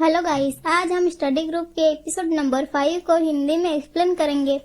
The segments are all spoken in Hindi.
हेलो गाइस, आज हम स्टडी ग्रुप के एपिसोड नंबर 5 को हिंदी में एक्सप्लेन करेंगे।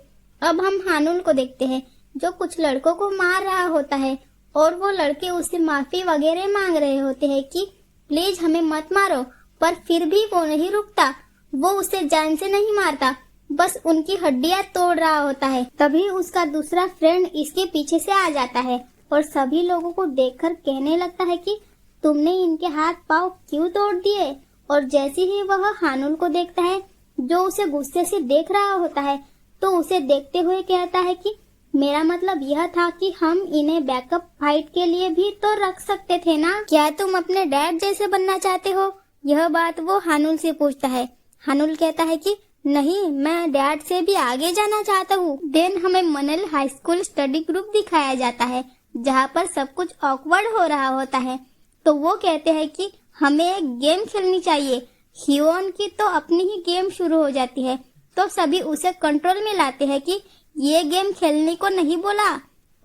अब हम हानुल को देखते हैं जो कुछ लड़कों को मार रहा होता है और वो लड़के उससे माफी वगैरह मांग रहे होते हैं कि प्लीज हमें मत मारो, पर फिर भी वो नहीं रुकता। वो उसे जान से नहीं मारता, बस उनकी हड्डियां तोड़ रहा होता है। तभी उसका दूसरा फ्रेंड इसके पीछे से आ जाता है और सभी लोगों को देखकर कहने लगता है कि तुमने इनके हाथ पांव क्यों तोड़ दिए। और जैसे ही वह हानुल को देखता है जो उसे गुस्से से देख रहा होता है, तो उसे देखते हुए कहता है कि मेरा मतलब यह था कि हम इन्हें बैकअप फाइट के लिए भी तो रख सकते थे ना। क्या तुम अपने डैड जैसे बनना चाहते हो? यह बात वो हानुल से पूछता है। हानुल कहता है कि नहीं, मैं डैड से भी आगे जाना चाहता हूँ। देन हमें मनल हाई स्कूल स्टडी ग्रुप दिखाया जाता है जहाँ पर सब कुछ ऑकवर्ड हो रहा होता है। तो वो कहते हैं कि हमें एक गेम खेलनी चाहिए। हियोन की तो अपनी ही गेम शुरू हो जाती है, तो सभी उसे कंट्रोल में लाते हैं कि ये गेम खेलने को नहीं बोला।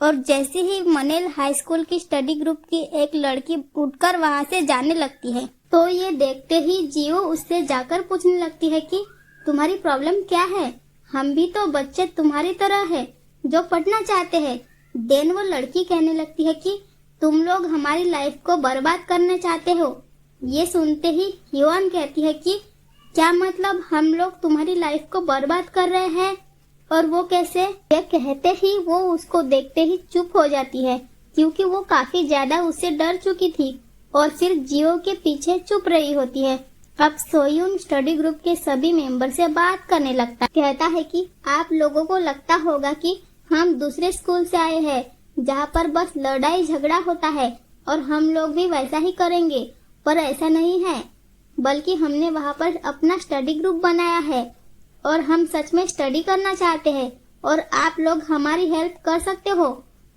और जैसे ही मनेल हाई स्कूल की स्टडी ग्रुप की एक लड़की उठकर वहाँ से जाने लगती है, तो ये देखते ही जियो उससे जाकर पूछने लगती है कि तुम्हारी प्रॉब्लम क्या है? हम भी तो बच्चे तुम्हारी तरह है जो पढ़ना चाहते हैं। देन वो लड़की कहने लगती है कि तुम लोग हमारी लाइफ को बर्बाद करना चाहते हो। ये सुनते ही हियोन कहती है कि क्या मतलब हम लोग तुम्हारी लाइफ को बर्बाद कर रहे हैं? और वो कैसे? यह कहते ही वो उसको देखते ही चुप हो जाती है, क्योंकि वो काफी ज्यादा उससे डर चुकी थी और फिर जियो के पीछे चुप रही होती है। अब सोयून स्टडी ग्रुप के सभी मेंबर से बात करने लगता, कहता है कि आप लोगों को लगता होगा कि हम दूसरे स्कूल से आए हैं जहाँ पर बस लड़ाई झगड़ा होता है और हम लोग भी वैसा ही करेंगे, पर ऐसा नहीं है। बल्कि हमने वहाँ पर अपना स्टडी ग्रुप बनाया है और हम सच में स्टडी करना चाहते हैं और आप लोग हमारी हेल्प कर सकते हो।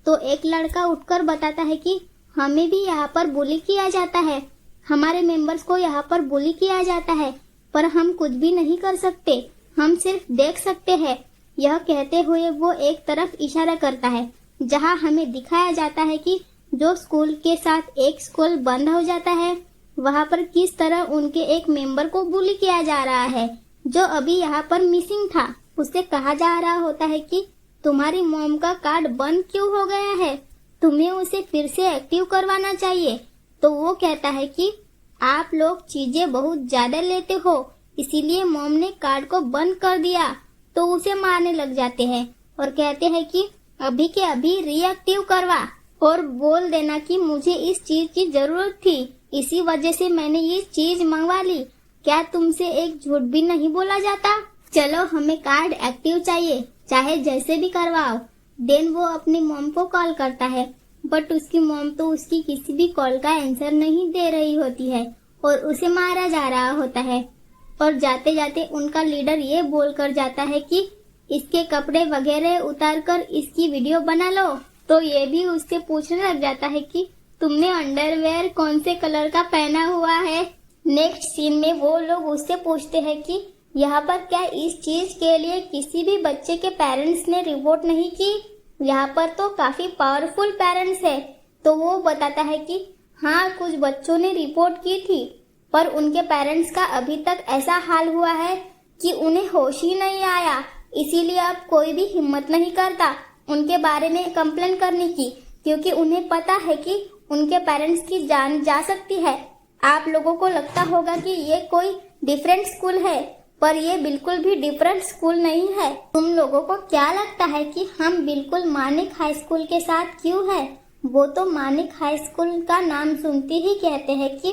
तो एक लड़का उठकर बताता है कि हमें भी यहाँ पर बुली किया जाता है, हमारे मेंबर्स को यहाँ पर बुली किया जाता है, पर हम कुछ भी नहीं कर सकते, हम सिर्फ देख सकते हैं। यह कहते हुए वो एक तरफ इशारा करता है जहाँ हमें दिखाया जाता है कि जो स्कूल के साथ एक स्कूल बंद हो जाता है, वहाँ पर किस तरह उनके एक मेंबर को बुली किया जा रहा है जो अभी यहाँ पर मिसिंग था। उसे कहा जा रहा होता है कि तुम्हारी मॉम का कार्ड बंद क्यों हो गया है, तुम्हें उसे फिर से एक्टिव करवाना चाहिए। तो वो कहता है कि आप लोग चीजें बहुत ज्यादा लेते हो, इसीलिए मॉम ने कार्ड को बंद कर दिया। तो उसे मारने लग जाते हैं और कहते हैं कि अभी के अभी रिएक्टिव करवा और बोल देना कि मुझे इस चीज की जरूरत थी, इसी वजह से मैंने ये चीज मंगवा ली। क्या तुमसे एक झूठ भी नहीं बोला जाता? चलो हमें कार्ड एक्टिव चाहिए, चाहे जैसे भी करवाओ। देन वो अपनी मॉम को कॉल करता है, बट उसकी मॉम तो उसकी किसी भी कॉल का आंसर नहीं दे रही होती है और उसे मारा जा रहा होता है। और जाते जाते उनका लीडर ये बोल कर जाता है कि इसके कपड़े वगैरह उतार कर इसकी वीडियो बना लो। तो ये भी उससे पूछने लग जाता है कि तुमने अंडरवेयर कौन से कलर का पहना हुआ है। नेक्स्ट सीन में वो लोग उससे पूछते हैं कि यहाँ पर क्या इस चीज के लिए किसी भी बच्चे के पेरेंट्स ने रिपोर्ट नहीं की? यहाँ पर तो काफी पावरफुल पेरेंट्स है। तो वो बताता है कि हाँ, कुछ बच्चों ने रिपोर्ट की थी, पर उनके पेरेंट्स का अभी तक ऐसा हाल हुआ है कि उन्हें होश ही नहीं आया, इसीलिए अब कोई भी हिम्मत नहीं करता उनके बारे में कंप्लेन करने की, क्योंकि उन्हें पता है कि उनके पेरेंट्स की जान जा सकती है। आप लोगों को लगता होगा कि ये कोई डिफरेंट स्कूल है, पर ये बिल्कुल भी डिफरेंट स्कूल नहीं है। तुम लोगों को क्या लगता है कि हम बिल्कुल मानिक हाई स्कूल के साथ क्यों है? वो तो मानिक हाई स्कूल का नाम सुनते ही कहते हैं कि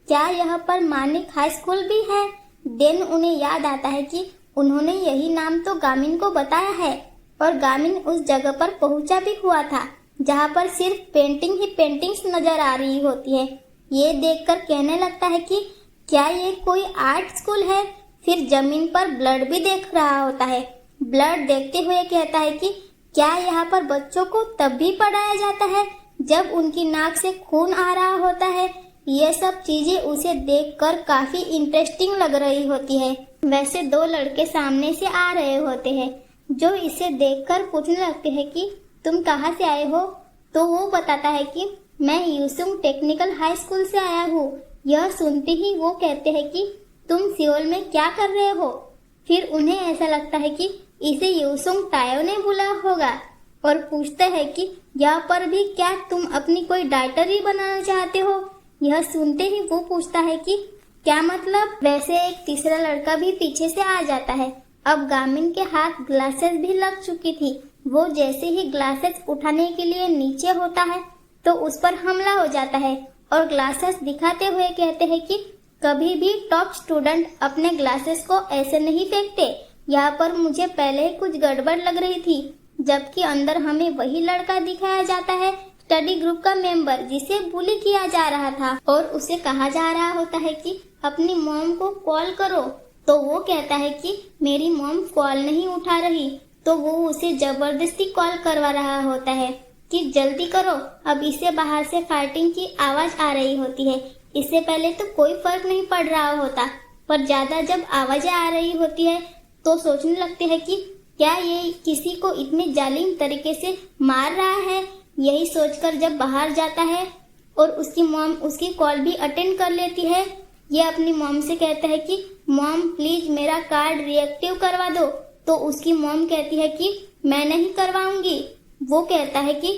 क्या यहाँ पर मानिक हाई स्कूल भी है। देन उन्हें याद आता है कि उन्होंने यही नाम तो गामिन को बताया है और गामिन उस जगह पर पहुंचा भी हुआ था जहाँ पर सिर्फ पेंटिंग ही पेंटिंग्स नजर आ रही होती है। ये देखकर कहने लगता है कि क्या ये कोई आर्ट स्कूल है? फिर जमीन पर ब्लड भी देख रहा होता है। ब्लड देखते हुए कहता है कि क्या यहाँ पर बच्चों को तब भी पढ़ाया जाता है जब उनकी नाक से खून आ रहा होता है। ये सब चीजें उसे देखकर काफी इंटरेस्टिंग लग रही होती है। वैसे दो लड़के सामने से आ रहे होते हैं जो इसे देखकर पूछने लगते हैं कि तुम कहाँ से आए हो? तो वो बताता है कि मैं यूसुंग टेक्निकल हाई स्कूल से आया हूँ। यह सुनते ही वो कहते हैं कि तुम सियोल में क्या कर रहे हो? फिर उन्हें ऐसा लगता है कि इसे यूसुंग तायो ने बुलाया होगा और पूछते हैं कि यहाँ पर भी क्या तुम अपनी कोई डायटरी बनाना चाहते हो? यह सुनते ही वो पूछता है कि क्या मतलब? वैसे एक तीसरा लड़का भी पीछे से आ जाता है। अब गामिन के हाथ ग्लासेस भी लग चुकी थी। वो जैसे ही ग्लासेस उठाने के लिए नीचे होता है तो उस पर हमला हो जाता है और ग्लासेस दिखाते हुए कहते हैं कि कभी भी टॉप स्टूडेंट अपने ग्लासेस को ऐसे नहीं फेंकते। यहाँ पर मुझे पहले ही कुछ गड़बड़ लग रही थी, जबकि अंदर हमें वही लड़का दिखाया जाता है, स्टडी ग्रुप का मेंबर जिसे बुली किया जा रहा था और उसे कहा जा रहा होता है कि अपनी मॉम को कॉल करो। तो वो कहता है कि मेरी मॉम कॉल नहीं उठा रही, तो वो उसे जबरदस्ती कॉल करवा रहा होता है कि जल्दी करो। अब इसे बाहर से फाइटिंग की आवाज आ रही होती है। इससे पहले तो कोई फर्क नहीं पड़ रहा होता, पर ज्यादा जब आवाजें आ रही होती है तो सोचने लगते हैं कि क्या ये किसी को इतने जालिम तरीके से मार रहा है। यही सोचकर जब बाहर जाता है और उसकी मॉम उसकी कॉल भी अटेंड कर लेती है, ये अपनी मॉम से कहता है कि मॉम प्लीज मेरा कार्ड रिएक्टिव करवा दो। तो उसकी मॉम कहती है कि मैं नहीं करवाऊंगी। वो कहता है कि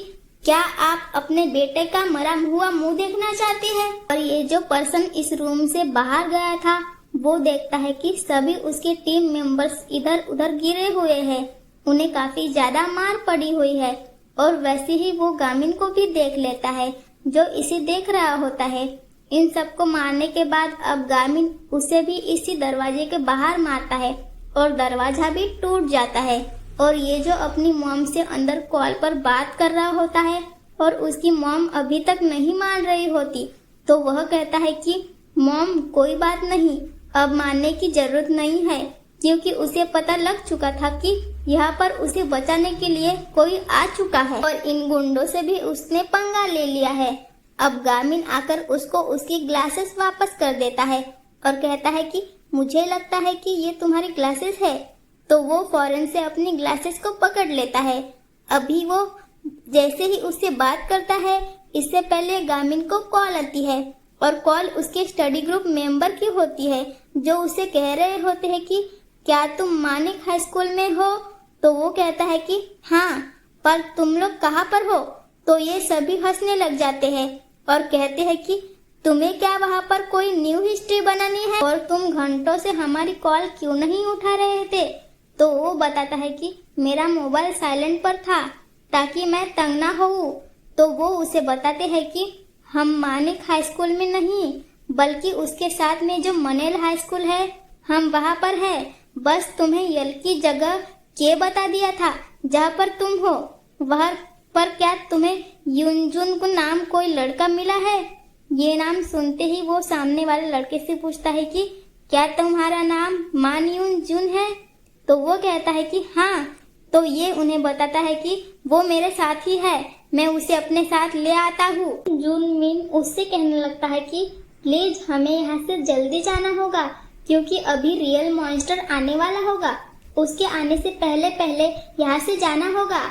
क्या आप अपने बेटे का मरा हुआ मुंह देखना चाहते हैं? और ये जो पर्सन इस रूम से बाहर गया था वो देखता है कि सभी उसके टीम मेंबर्स इधर उधर गिरे हुए हैं, उन्हें काफी ज्यादा मार पड़ी हुई है। और वैसे ही वो गामिन को भी देख लेता है जो इसे देख रहा होता है। इन सबको मारने के बाद अब गामिन उसे भी इसी दरवाजे के बाहर मारता है और दरवाजा भी टूट जाता है। और ये जो अपनी मॉम से अंदर कॉल पर बात कर रहा होता है और उसकी मॉम अभी तक नहीं मान रही होती, तो वह कहता है कि मॉम कोई बात नहीं, अब मानने की जरूरत नहीं है, क्योंकि उसे पता लग चुका था कि यहाँ पर उसे बचाने के लिए कोई आ चुका है और इन गुंडों से भी उसने पंगा ले लिया है। अब गामिन आकर उसको उसकी ग्लासेस वापस कर देता है और कहता है कि मुझे लगता है कि ये तुम्हारी ग्लासेस है। तो वो फौरन से अपनी ग्लासेस को पकड़ लेता है। अभी वो जैसे ही उससे बात करता है, इससे पहले गामिन को कॉल आती है और कॉल उसके स्टडी ग्रुप मेंबर की होती है, जो उसे कह रहे होते हैं कि क्या तुम मानिक हाई स्कूल में हो? तो वो कहता है कि हाँ, पर तुम लोग कहाँ पर हो? तो ये सभी हंसने लग जाते हैं और कहते हैं कि तुम्हें क्या वहाँ पर कोई न्यू हिस्ट्री बनानी है और तुम घंटों से हमारी कॉल क्यों नहीं उठा रहे थे? तो वो बताता है कि मेरा मोबाइल साइलेंट पर था ताकि मैं तंग ना होऊं। तो वो उसे बताते हैं कि हम मानिक हाई स्कूल में नहीं, बल्कि उसके साथ में जो मनेल हाई स्कूल है, हम वहाँ पर है। बस तुम्हें यल की जगह के बता दिया था जहाँ पर तुम हो। वहाँ पर क्या तुम्हें युनजुन को नाम कोई लड़का मिला है? ये नाम सुनते ही वो सामने वाले लड़के से पूछता है कि क्या तुम्हारा नाम मान युनजुन है? तो वो कहता है कि हाँ। तो ये उन्हें बताता है कि वो मेरे साथ ही है, मैं उसे अपने साथ ले आता हूँ। जून मिन उससे कहने लगता है कि प्लीज हमें यहाँ से जल्दी जाना होगा, क्योंकि अभी रियल मॉन्स्टर आने वाला होगा। उसके आने से पहले पहले यहाँ से जाना होगा।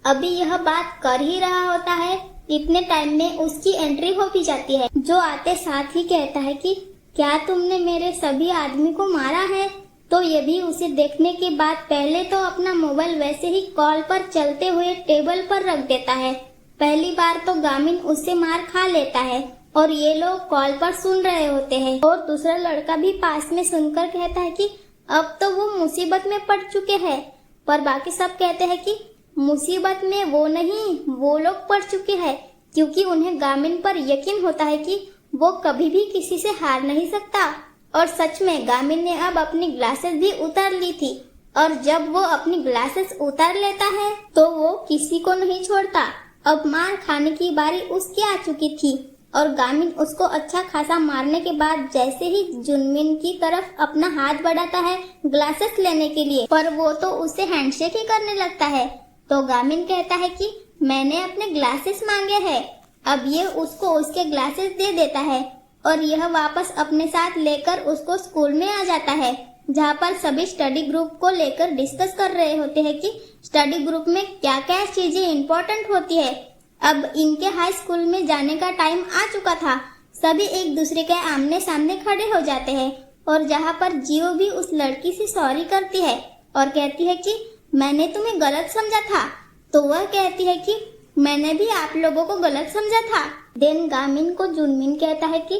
अभी यह बात कर ही रहा होता है, इतने टाइम में उसकी एंट्री हो भी जाती है, जो आते साथ ही कहता है कि क्या तुमने मेरे सभी आदमी को मारा है? तो ये भी उसे देखने के बाद पहले तो अपना मोबाइल वैसे ही कॉल पर चलते हुए टेबल पर रख देता है। पहली बार तो गामिन उससे मार खा लेता है और ये लोग कॉल पर सुन रहे होते हैं और दूसरा लड़का भी पास में सुनकर कहता है कि अब तो वो मुसीबत में पड़ चुके हैं। पर बाकी सब कहते हैं कि मुसीबत में वो नहीं, वो लोग पड़ चुके हैं, क्योंकि उन्हें गामिन पर यकीन होता है कि वो कभी भी किसी से हार नहीं सकता। और सच में गामिन ने अब अपनी ग्लासेस भी उतार ली थी और जब वो अपनी ग्लासेस उतार लेता है तो वो किसी को नहीं छोड़ता। अब मार खाने की बारी उसकी आ चुकी थी और गामिन उसको अच्छा खासा मारने के बाद जैसे ही जुनमिन की तरफ अपना हाथ बढ़ाता है ग्लासेस लेने के लिए, पर वो तो उससे हैंडशेक ही करने लगता है। तो गामिन कहता है कि मैंने अपने ग्लासेस मांगे हैं। अब ये उसको उसके ग्लासेस दे देता है और यह वापस अपने साथ लेकर उसको स्कूल में आ जाता है, जहाँ पर सभी स्टडी ग्रुप को लेकर डिस्कस कर रहे होते हैं कि स्टडी ग्रुप में क्या क्या चीजें इम्पोर्टेंट होती है। अब इनके हाई स्कूल में जाने का टाइम आ चुका था। सभी एक दूसरे के आमने सामने खड़े हो जाते हैं और जहाँ पर जियो भी उस लड़की से सॉरी करती है और कहती है कि मैंने तुम्हें गलत समझा था, तो वह कहती है कि मैंने भी आप लोगों को गलत समझा था। देन गामिन को जुनमिन कहता है कि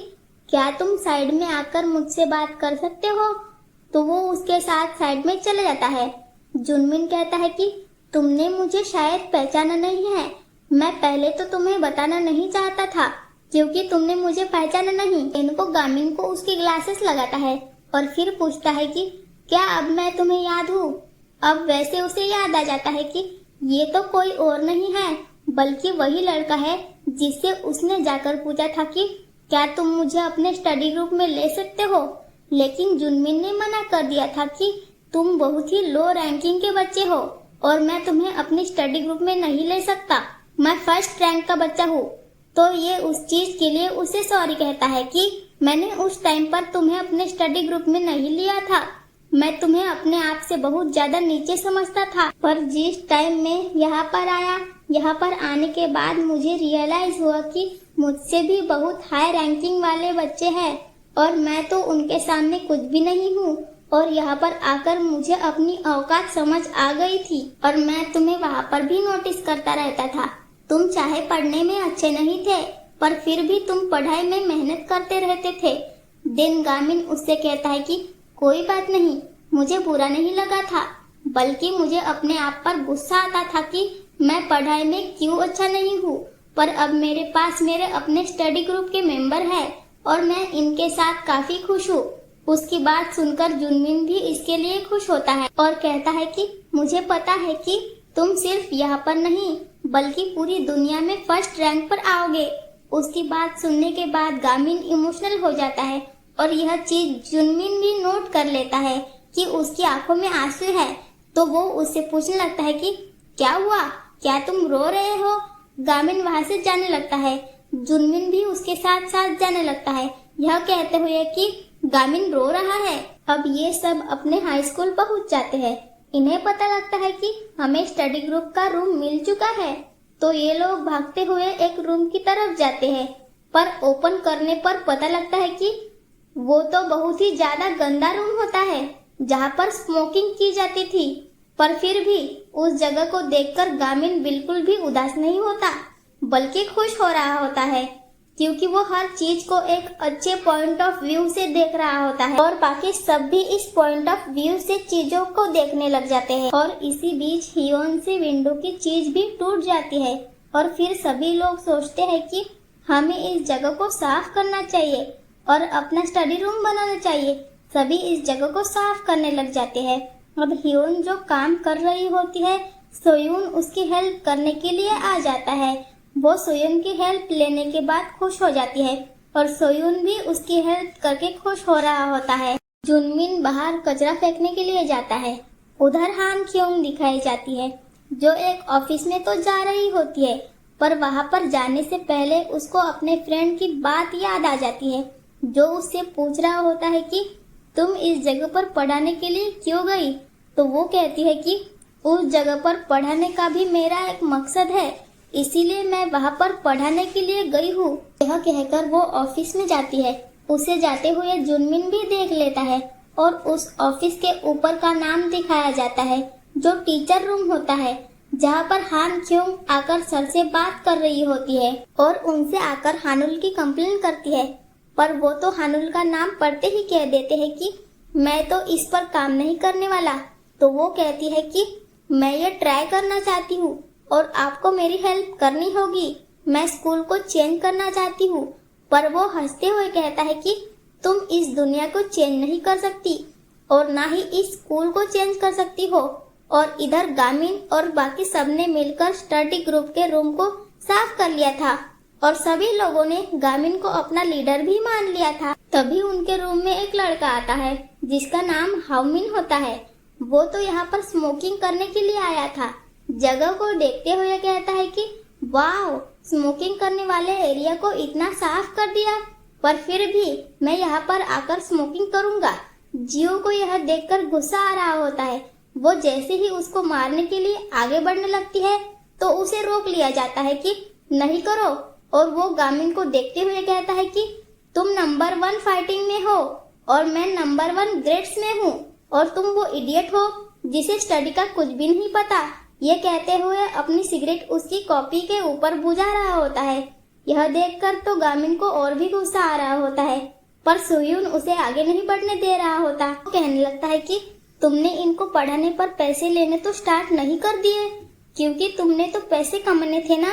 क्या तुम साइड में आकर मुझसे बात कर सकते हो, तो वो उसके साथ साइड में चले जाता है। जुनमिन कहता है कि तुमने मुझे शायद पहचाना नहीं है, मैं पहले तो तुम्हें बताना नहीं चाहता था क्योंकि तुमने मुझे पहचाना नहीं। इनको गामिन को उसकी ग्लासेस लगाता है और फिर पूछता है कि क्या अब मैं तुम्हें याद हूँ। अब वैसे उसे याद आ जाता है कि ये तो कोई और नहीं है बल्कि वही लड़का है जिससे उसने जाकर पूछा था कि क्या तुम मुझे अपने स्टडी ग्रुप में ले सकते हो, लेकिन जुनमिन ने मना कर दिया था कि तुम बहुत ही लो रैंकिंग के बच्चे हो और मैं तुम्हें अपनी स्टडी ग्रुप में नहीं ले सकता, मैं फर्स्ट रैंक का बच्चा हूँ। तो ये उस चीज के लिए उसे सॉरी कहता है कि मैंने उस टाइम पर तुम्हें अपने स्टडी ग्रुप में नहीं लिया था, मैं तुम्हें अपने आप से बहुत ज्यादा नीचे समझता था। पर जिस टाइम में यहाँ पर आया, यहाँ पर आने के बाद मुझे रियलाइज हुआ कि मुझसे भी बहुत हाई रैंकिंग वाले बच्चे हैं और मैं तो उनके सामने कुछ भी नहीं हूँ और यहाँ पर आकर मुझे अपनी औकात समझ आ गई थी और मैं तुम्हें वहाँ पर भी नोटिस करता रहता था। तुम चाहे पढ़ने में अच्छे नहीं थे पर फिर भी तुम पढ़ाई में मेहनत करते रहते थे। देन गामिन उससे कहता है कि कोई बात नहीं, मुझे बुरा नहीं लगा था बल्कि मुझे अपने आप पर गुस्सा आता था कि मैं पढ़ाई में क्यों अच्छा नहीं हूँ, पर अब मेरे पास मेरे अपने स्टडी ग्रुप के मेंबर हैं और मैं इनके साथ काफी खुश हूँ। उसकी बात सुनकर जुनमिन भी इसके लिए खुश होता है और कहता है कि मुझे पता है कि तुम सिर्फ यहाँ पर नहीं बल्कि पूरी दुनिया में फर्स्ट रैंक पर आओगे। उसकी बात सुनने के बाद गामिन इमोशनल हो जाता है और यह चीज जुनमिन भी नोट कर लेता है कि उसकी आंखों में आंसू है, तो वो उससे पूछने लगता है कि क्या हुआ, क्या तुम रो रहे हो। गामिन वहाँ से जाने लगता है, जुनमिन भी उसके साथ साथ जाने लगता है, यह कहते हुए कि गामिन रो रहा है। अब ये सब अपने हाई स्कूल पहुँच जाते हैं। इन्हें पता लगता है कि हमें स्टडी ग्रुप का रूम मिल चुका है, तो ये लोग भागते हुए एक रूम की तरफ जाते हैं, पर ओपन करने पर पता लगता है कि वो तो बहुत ही ज्यादा गंदा रूम होता है जहाँ पर स्मोकिंग की जाती थी। पर फिर भी उस जगह को देखकर गामिन बिल्कुल भी उदास नहीं होता बल्कि खुश हो रहा होता है क्योंकि वो हर चीज को एक अच्छे पॉइंट ऑफ व्यू से देख रहा होता है और बाकी सब भी इस पॉइंट ऑफ व्यू से चीजों को देखने लग जाते हैं। और इसी बीच हियोन से विंडो की चीज भी टूट जाती है और फिर सभी लोग सोचते हैं कि हमें इस जगह को साफ करना चाहिए और अपना स्टडी रूम बनाना चाहिए। सभी इस जगह को साफ करने लग जाते हैं। अब हियोन जो काम कर रही होती है, सोयून उसकी हेल्प करने के लिए आ जाता है। वो सोयून की हेल्प लेने के बाद खुश हो जाती है और सोयून भी उसकी हेल्प करके खुश हो रहा होता है। जुनमिन बाहर कचरा फेंकने के लिए जाता है। उधर हान क्योंग दिखाई जाती है जो एक ऑफिस में तो जा रही होती है, पर वहाँ पर जाने से पहले उसको अपने फ्रेंड की बात याद आ जाती है जो उससे पूछ रहा होता है कि तुम इस जगह पर पढ़ाने के लिए क्यों गई। तो वो कहती है कि उस जगह पर पढ़ाने का भी मेरा एक मकसद है, इसीलिए मैं वहाँ पर पढ़ाने के लिए गई हूँ। यह कहकर वो ऑफिस में जाती है। उसे जाते हुए जुनमिन भी देख लेता है और उस ऑफिस के ऊपर का नाम दिखाया जाता है जो टीचर रूम होता है, जहाँ पर हान क्योंग आकर सर से बात कर रही होती है और उनसे आकर हानुल की कंप्लेन करती है। पर वो तो हानुल का नाम पढ़ते ही कह देते हैं कि मैं तो इस पर काम नहीं करने वाला। तो वो कहती है कि मैं ये ट्राई करना चाहती हूँ और आपको मेरी हेल्प करनी होगी, मैं स्कूल को चेंज करना चाहती हूँ। पर वो हंसते हुए कहता है कि तुम इस दुनिया को चेंज नहीं कर सकती और ना ही इस स्कूल को चेंज कर सकती हो। और इधर गामिन और बाकी सबने मिलकर स्टडी ग्रुप के रूम को साफ कर लिया था और सभी लोगों ने गामिन को अपना लीडर भी मान लिया था। तभी उनके रूम में एक लड़का आता है जिसका नाम हाउमिन होता है। वो तो यहाँ पर स्मोकिंग करने के लिए आया था। जगह को देखते हुए कहता है कि वाह, स्मोकिंग करने वाले एरिया को इतना साफ कर दिया, पर फिर भी मैं यहाँ पर आकर स्मोकिंग करूँगा। जियो को यह देखकर गुस्सा आ रहा होता है। वो जैसे ही उसको मारने के लिए आगे बढ़ने लगती है तो उसे रोक लिया जाता है कि नहीं करो। और वो गामिन को देखते हुए कहता है कि तुम नंबर 1 फाइटिंग में हो और मैं नंबर 1 ग्रेड्स में हूँ और तुम वो इडियट हो जिसे स्टडी का कुछ भी नहीं पता। ये कहते हुए अपनी सिगरेट उसकी कॉपी के ऊपर बुझा रहा होता है। यह देखकर तो गामिन को और भी गुस्सा आ रहा होता है, पर सोयून उसे आगे नहीं बढ़ने दे रहा होता। वो कहने लगता है कि तुमने इनको पढ़ाने पर पैसे लेने तो स्टार्ट नहीं कर दिए, क्योंकि तुमने तो पैसे कमाने थे ना।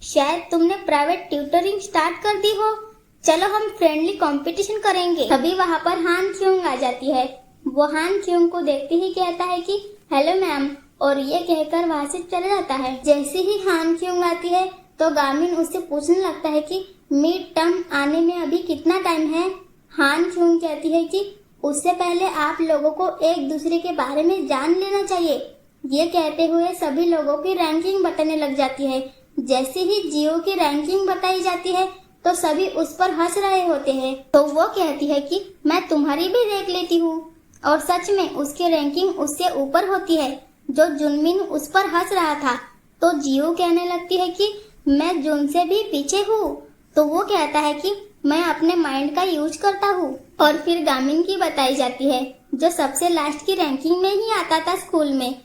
शायद तुमने प्राइवेट ट्यूटरिंग स्टार्ट कर दी हो। चलो हम फ्रेंडली कंपटीशन करेंगे। तभी वहाँ पर हान क्योंग आ जाती है। वो हान क्योंग को देखते ही कहता है कि हेलो मैम, और ये कहकर वहाँ से चला जाता है। जैसे ही हान क्योंग आती है तो गामिन उससे पूछने लगता है कि मिड टर्म आने में अभी कितना टाइम है। हान क्योंग कहती है कि उससे पहले आप लोगों को एक दूसरे के बारे में जान लेना चाहिए। ये कहते हुए सभी लोगों की रैंकिंग बताने लग जाती है। जैसे ही जियो की रैंकिंग बताई जाती है तो सभी उस पर हंस रहे होते हैं। तो वो कहती है कि मैं तुम्हारी भी देख लेती हूँ, और सच में उसकी रैंकिंग उससे ऊपर होती है। जो जुनमिन उस पर हंस रहा था तो जियो कहने लगती है कि मैं जुन से भी पीछे हूँ। तो वो कहता है कि मैं अपने माइंड का यूज करता हूँ। और फिर गामिन की बताई जाती है जो सबसे लास्ट की रैंकिंग में ही आता था स्कूल में।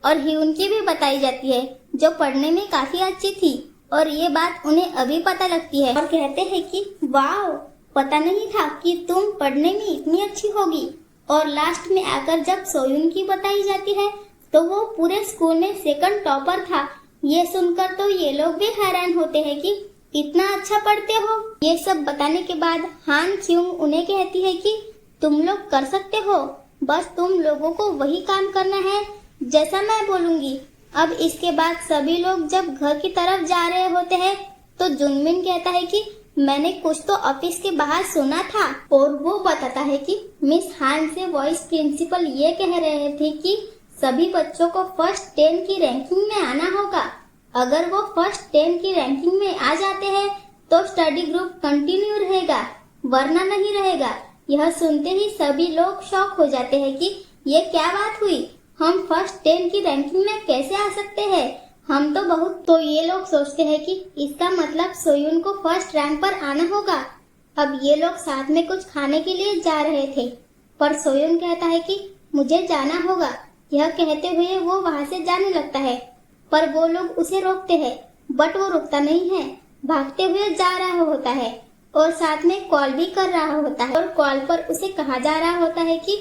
और ह्यून की भी बताई जाती है जो पढ़ने में काफी अच्छी थी, और ये बात उन्हें अभी पता लगती है। और कहते हैं कि वाह, पता नहीं था कि तुम पढ़ने में इतनी अच्छी होगी। और लास्ट में आकर जब सोयून की बताई जाती है तो वो पूरे स्कूल में सेकंड टॉपर था। ये सुनकर तो ये लोग भी हैरान होते हैं कि इतना अच्छा पढ़ते हो। ये सब बताने के बाद हान क्योंग उन्हें कहती है कि तुम लोग कर सकते हो, बस तुम लोगों को वही काम करना है जैसा मैं बोलूंगी। अब इसके बाद सभी लोग जब घर की तरफ जा रहे होते हैं तो जुनमिन कहता है कि मैंने कुछ तो ऑफिस के बाहर सुना था। और वो बताता है कि मिस हान से वाइस प्रिंसिपल ये कह रहे थे कि सभी बच्चों को फर्स्ट 10 की रैंकिंग में आना होगा। अगर वो फर्स्ट 10 की रैंकिंग में आ जाते हैं तो स्टडी ग्रुप कंटिन्यू रहेगा, वरना नहीं रहेगा। यह सुनते ही सभी लोग शॉक हो जाते हैं कि ये क्या बात हुई, हम फर्स्ट 10 की रैंकिंग में कैसे आ सकते हैं, हम तो बहुत। तो ये लोग सोचते हैं कि इसका मतलब सोयून को फर्स्ट रैंक पर आना होगा। अब ये लोग साथ में कुछ खाने के लिए जा रहे थे, पर सोयून कहता है कि मुझे जाना होगा। यह कहते हुए वो वहाँ से जाने लगता है, पर वो लोग उसे रोकते हैं, बट वो रुकता नहीं है, भागते हुए जा रहा होता है और साथ में कॉल भी कर रहा होता है। और कॉल पर उसे कहा जा रहा होता है कि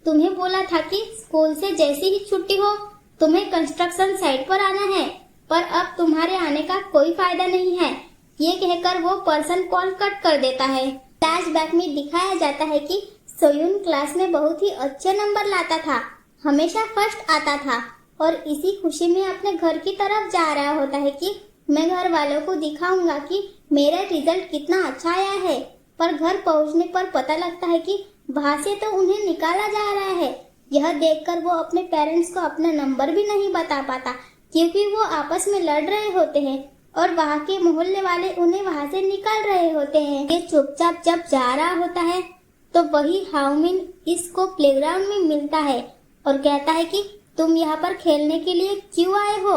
तुम्हें बोला था कि स्कूल से जैसे ही छुट्टी हो तुम्हें कंस्ट्रक्शन साइट पर आना है, पर अब तुम्हारे आने का कोई फायदा नहीं है। ये कहकर वो पर्सन कॉल कट कर देता है। फ्लैशबैक में दिखाया जाता है कि सोयून क्लास में बहुत ही अच्छे नंबर लाता था, हमेशा फर्स्ट आता था, और इसी खुशी में अपने घर की तरफ जा रहा होता है कि मैं घर वालों को दिखाऊंगा कि मेरा रिजल्ट कितना अच्छा आया है। पर घर पहुंचने पर पता लगता है कि वहाँ से तो उन्हें निकाला जा रहा है। यह देखकर वो अपने पेरेंट्स को अपना नंबर भी नहीं बता पाता, क्योंकि वो आपस में लड़ रहे होते हैं और वहाँ के मोहल्ले वाले उन्हें वहाँ से निकाल रहे होते हैं। ये चुपचाप जब जा रहा होता है तो वही हाउमिन इसको प्लेग्राउंड में मिलता है और कहता है कि तुम यहाँ पर खेलने के लिए क्यों आए हो,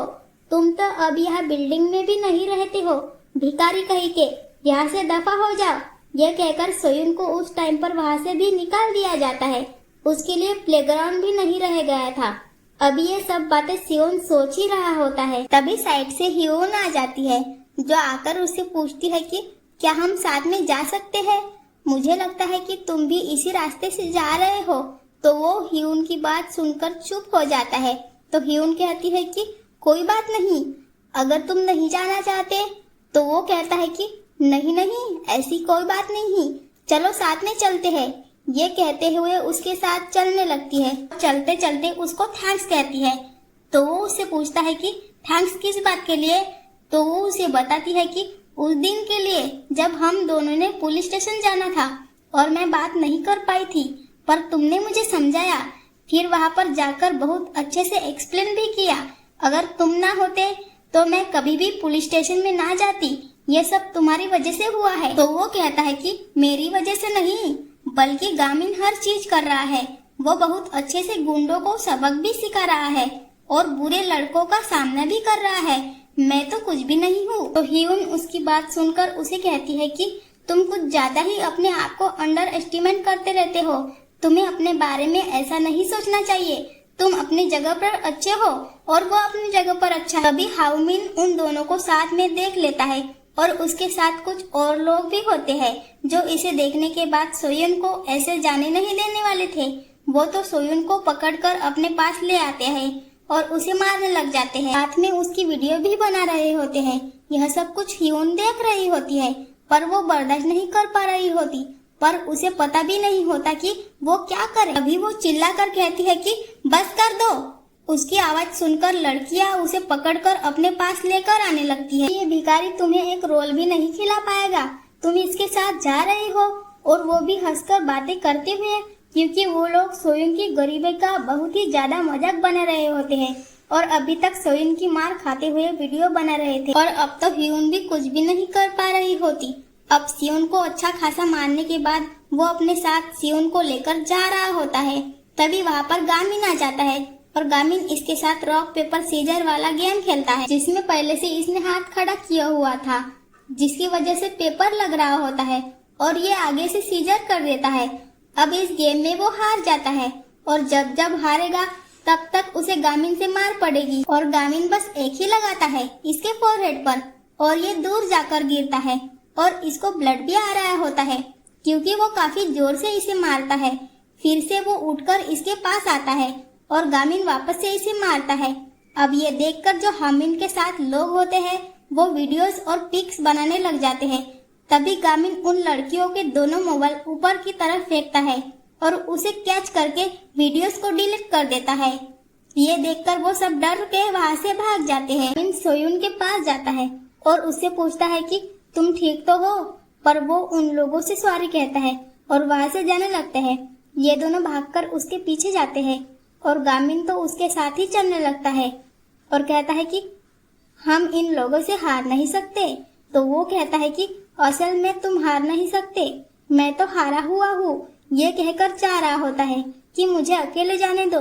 तुम तो अब यहाँ बिल्डिंग में भी नहीं रहते हो, भिखारी कहीं के, यहाँ से दफा हो जाओ। यह कहकर सोयून को उस टाइम पर वहाँ से भी निकाल दिया जाता है, उसके लिए प्लेग्राउंड भी नहीं रह गया था। अभी ये सब बातें सियोन सोच ही रहा होता है। तभी साइड से हियोन आ जाती है, जो आकर उससे पूछती है कि क्या हम साथ में जा सकते हैं, मुझे लगता है कि तुम भी इसी रास्ते से जा रहे हो। तो वो हियोन की बात सुनकर चुप हो जाता है। तो हियोन कहती है कि कोई बात नहीं, अगर तुम नहीं जाना चाहते। तो वो कहता है कि नहीं नहीं, ऐसी कोई बात नहीं, चलो साथ में चलते हैं। ये कहते हुए उसके साथ चलने लगती है। चलते चलते उसको थैंक्स कहती है। तो वो उससे पूछता है कि थैंक्स किस बात के लिए। तो वो उसे बताती है कि उस दिन के लिए जब हम दोनों ने पुलिस स्टेशन जाना था और मैं बात नहीं कर पाई थी, पर तुमने मुझे समझाया, फिर वहाँ पर जाकर बहुत अच्छे से एक्सप्लेन भी किया। अगर तुम ना होते तो मैं कभी भी पुलिस स्टेशन में ना जाती, ये सब तुम्हारी वजह से हुआ है। तो वो कहता है कि मेरी वजह से नहीं, बल्कि गामिन हर चीज कर रहा है, वो बहुत अच्छे से गुंडों को सबक भी सिखा रहा है और बुरे लड़कों का सामना भी कर रहा है, मैं तो कुछ भी नहीं हूँ। तो हियोन उसकी बात सुनकर उसे कहती है कि तुम कुछ ज्यादा ही अपने आप को अंडर एस्टिमेट करते रहते हो। तुम्हें अपने बारे में ऐसा नहीं सोचना चाहिए। तुम अपनी जगह पर अच्छे हो और वो अपनी जगह पर अच्छा है। तभी हाओमिन उन दोनों को साथ में देख लेता है और उसके साथ कुछ और लोग भी होते हैं जो इसे देखने के बाद सोयुन को ऐसे जाने नहीं देने वाले थे। वो तो सोयुन को पकड़कर अपने पास ले आते हैं और उसे मारने लग जाते हैं। साथ में उसकी वीडियो भी बना रहे होते हैं। यह सब कुछ ह्यून देख रही होती है पर वो बर्दाश्त नहीं कर पा रही होती, पर उसे पता भी नहीं होता कि वो क्या करे। अभी वो चिल्लाकर कहती है कि बस कर दो। उसकी आवाज सुनकर लड़कियां उसे पकड़कर अपने पास लेकर आने लगती है। ये भिखारी तुम्हें एक रोल भी नहीं खिला पाएगा, तुम इसके साथ जा रही हो। और वो भी हंसकर बातें करते हुए, क्योंकि वो लोग सोयुन की गरीबी का बहुत ही ज्यादा मजाक बना रहे होते हैं और अभी तक सोयुन की मार खाते हुए वीडियो बना रहे थे। और अब तो ह्यून भी कुछ भी नहीं कर पा रही होती। अब सियोन को अच्छा खासा मारने के बाद वो अपने साथ सियोन को लेकर जा रहा होता है। तभी वहाँ पर गामिन आ जाता है और गामिन इसके साथ रॉक पेपर सीजर वाला गेम खेलता है, जिसमें पहले से इसने हाथ खड़ा किया हुआ था, जिसकी वजह से पेपर लग रहा होता है और ये आगे से सीजर कर देता है। अब इस गेम में वो हार जाता है और जब जब हारेगा तब तक उसे गामिन से मार पड़ेगी। और गामिन बस एक ही लगाता है इसके फोरहेड पर और ये दूर जाकर गिरता है और इसको ब्लड भी आ रहा होता है, क्योंकि वो काफी जोर से इसे मारता है। फिर से वो उठकर इसके पास आता है और गामिन वापस से इसे मारता है। अब ये देखकर जो हामिन के साथ लोग होते हैं वो वीडियोस और पिक्स बनाने लग जाते हैं। तभी गामिन उन लड़कियों के दोनों मोबाइल ऊपर की तरफ फेंकता है और उसे कैच करके वीडियोस को डिलीट कर देता है। ये देखकर वो सब डर के वहाँ से भाग जाते हैं। गामिन सोयुन के पास जाता है और उससे पूछता है कि तुम ठीक तो हो, पर वो उन लोगों से सॉरी कहता है और वहाँ से जाने लगते हैं। ये दोनों भागकर उसके पीछे जाते हैं और गामिन तो उसके साथ ही चलने लगता है और कहता है कि हम इन लोगों से हार नहीं सकते। तो वो कहता है कि असल में तुम हार नहीं सकते, मैं तो हारा हुआ हूँ। ये कहकर जा रहा होता है कि मुझे अकेले जाने दो।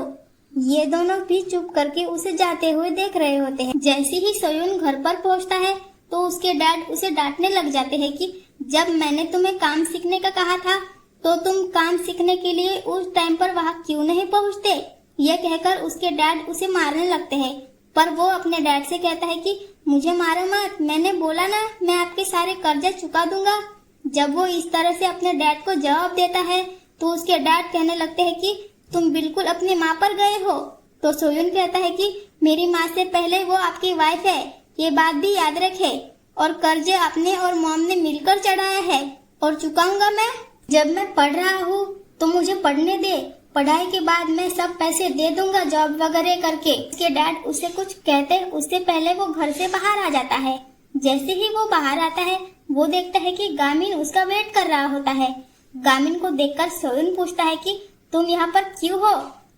ये दोनों भी चुप करके उसे जाते हुए देख रहे होते हैं। जैसे ही सोयुन घर पर पहुँचता है तो उसके डैड उसे डांटने लग जाते हैं कि जब मैंने तुम्हें काम सीखने का कहा था तो तुम काम सीखने के लिए उस टाइम पर वहाँ क्यों नहीं पहुँचते। यह कहकर उसके डैड उसे मारने लगते हैं, पर वो अपने डैड से कहता है कि मुझे मारो मत, मैंने बोला ना मैं आपके सारे कर्जे चुका दूंगा। जब वो इस तरह से अपने डैड को जवाब देता है तो उसके डैड कहने लगते हैं कि तुम बिल्कुल अपनी माँ पर गए हो। तो सोयुन कहता है कि मेरी माँ से पहले वो आपकी वाइफ है, ये बात भी याद रखे। और कर्जे आपने और मॉम ने मिलकर चढ़ाया है और चुकाऊंगा मैं। जब मैं पढ़ रहा हूँ तो मुझे पढ़ने दे, पढ़ाई के बाद मैं सब पैसे दे दूंगा जॉब वगैरह करके। उसके डैड उसे कुछ कहते उससे पहले वो घर से बाहर आ जाता है। जैसे ही वो बाहर आता है वो देखता है कि गामिन उसका वेट कर रहा होता है। गामिन को देखकर सोयुन पूछता है कि तुम यहाँ पर क्यों हो।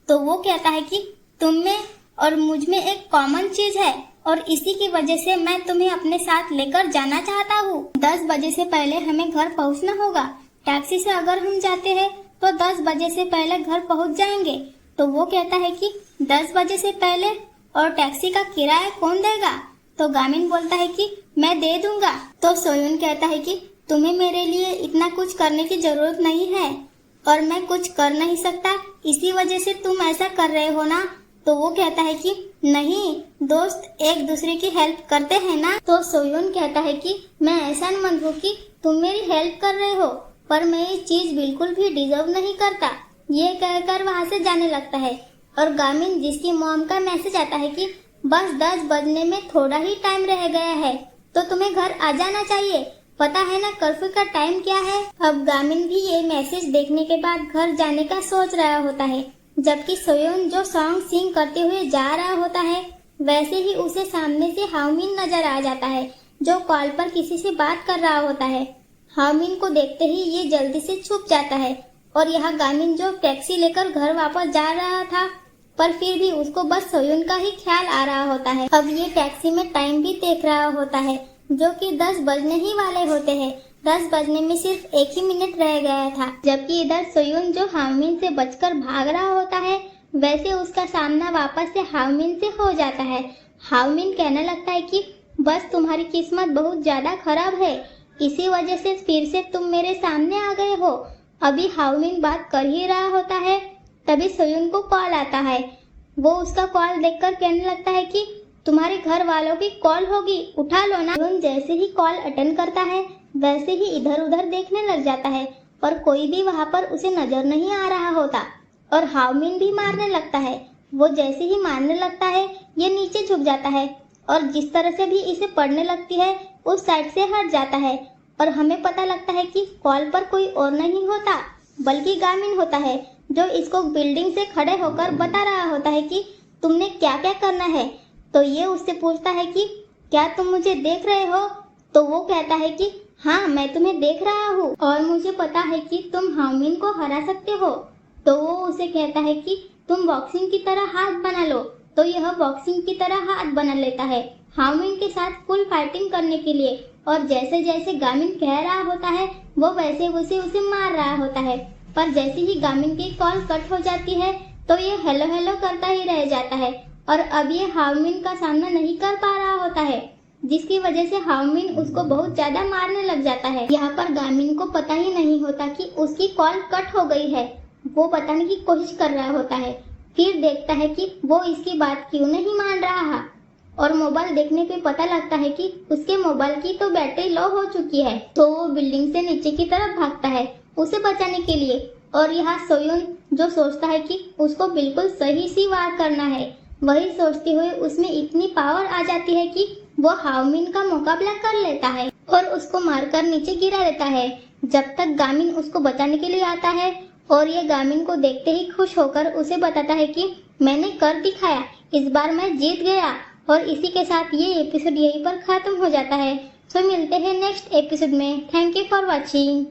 तो वो कहता है कि तुम में और मुझ में एक कॉमन चीज है और इसी की वजह से मैं तुम्हें अपने साथ लेकर जाना चाहता हूँ। 10 बजे से पहले हमें घर पहुँचना होगा। टैक्सी से अगर हम जाते हैं तो 10 बजे से पहले घर पहुँच जाएंगे। तो वो कहता है कि 10 बजे से पहले, और टैक्सी का किराया कौन देगा। तो गामिन बोलता है कि मैं दे दूंगा। तो सोयुन कहता है कि तुम्हें मेरे लिए इतना कुछ करने की जरूरत नहीं है और मैं कुछ कर नहीं सकता, इसी वजह से तुम ऐसा कर रहे हो ना। तो वो कहता है कि नहीं, दोस्त एक दूसरे की हेल्प करते हैं ना। तो सोयुन कहता है कि मैं ऐसा मत हूँ कि तुम मेरी हेल्प कर रहे हो, पर मैं ये चीज बिल्कुल भी डिजर्व नहीं करता। ये कहकर वहाँ से जाने लगता है। और गामिन, जिसकी मॉम का मैसेज आता है कि बस 10 बजने में थोड़ा ही टाइम रह गया है तो तुम्हें घर आ जाना चाहिए, पता है ना कर्फ्यू का टाइम क्या है। अब गामिन भी ये मैसेज देखने के बाद घर जाने का सोच रहा होता है, जबकि सोयुन जो सॉन्ग सिंग करते हुए जा रहा होता है वैसे ही उसे सामने से हाओमिन नजर आ जाता है जो कॉल पर किसी से बात कर रहा होता है। हाओमिन को देखते ही ये जल्दी से छुप जाता है और यहाँ गामिन जो टैक्सी लेकर घर वापस जा रहा था, पर फिर भी उसको बस सोयुन का ही ख्याल आ रहा होता है। अब ये टैक्सी में टाइम भी देख रहा होता है जो कि 10 बजने ही वाले होते हैं। 10 बजने में सिर्फ 1 ही मिनट रह गया था, जबकि इधर सोयुन जो हाओमिन से बचकर भाग रहा होता है वैसे उसका सामना वापस से हाओमिन से हो जाता है। हाओमिन कहने लगता है कि बस तुम्हारी किस्मत बहुत ज्यादा खराब है, इसी वजह से फिर से तुम मेरे सामने आ गए हो। अभी हाओमिन बात कर ही रहा होता है, तभी सोयून को कॉल आता है। वो उसका कॉल देखकर कहने लगता है कि तुम्हारे घर वालों की कॉल होगी, उठा लो ना। सोयून जैसे ही कॉल अटेंड करता है वैसे ही इधर उधर देखने लग जाता है, पर कोई भी वहाँ पर उसे नजर नहीं आ रहा होता। और हाओमिन भी मारने लगता है। वो जैसे ही मारने लगता है ये नीचे झुक जाता है और जिस तरह से भी इसे पड़ने लगती है उस साइड से हट जाता है। और हमें पता लगता है कि कॉल पर कोई और नहीं होता बल्कि गामिन होता है, जो इसको बिल्डिंग से खड़े होकर बता रहा होता है कि तुमने क्या क्या करना है। तो ये उससे पूछता है कि क्या तुम मुझे देख रहे हो? तो वो कहता है कि हाँ, मैं तुम्हें देख रहा हूँ और मुझे पता है कि तुम हाओमिन को हरा सकते हो। तो वो उसे कहता है कि तुम बॉक्सिंग की तरह हाथ बना लो। तो यह बॉक्सिंग की तरह हाथ बना लेता है हाओमिन के साथ फुल फाइटिंग करने के लिए। और जैसे जैसे गामिन कह रहा होता है वो वैसे वैसे उसे मार रहा होता है। पर जैसे ही गामिन की कॉल कट हो जाती है तो ये हेलो हेलो करता ही रह जाता है और अब ये हाओमिन का सामना नहीं कर पा रहा होता है, जिसकी वजह से हाओमिन उसको बहुत ज्यादा मारने लग जाता है। यहाँ पर गामिन को पता ही नहीं होता कि उसकी कॉल कट हो गई है। वो बताने की कोशिश कर रहा होता है, फिर देखता है कि वो इसकी बात क्यों नहीं मान रहा और मोबाइल देखने पे पता लगता है कि उसके मोबाइल की तो बैटरी लो हो चुकी है। तो वो बिल्डिंग से नीचे की तरफ भागता है उसे बचाने के लिए। और यहाँ सोयून जो सोचता है कि उसको बिल्कुल सही सी वार करना है, वही सोचते हुए उसमें इतनी पावर आ जाती है कि वो हाओमिन का मुकाबला कर लेता है और उसको मारकर नीचे गिरा देता है। जब तक गामिन उसको बचाने के लिए आता है और ये गामिन को देखते ही खुश होकर उसे बताता है कि मैंने कर दिखाया, इस बार मैं जीत गया। और इसी के साथ ये एपिसोड यहीं पर खत्म हो जाता है। तो मिलते हैं नेक्स्ट एपिसोड में। Thank you for watching.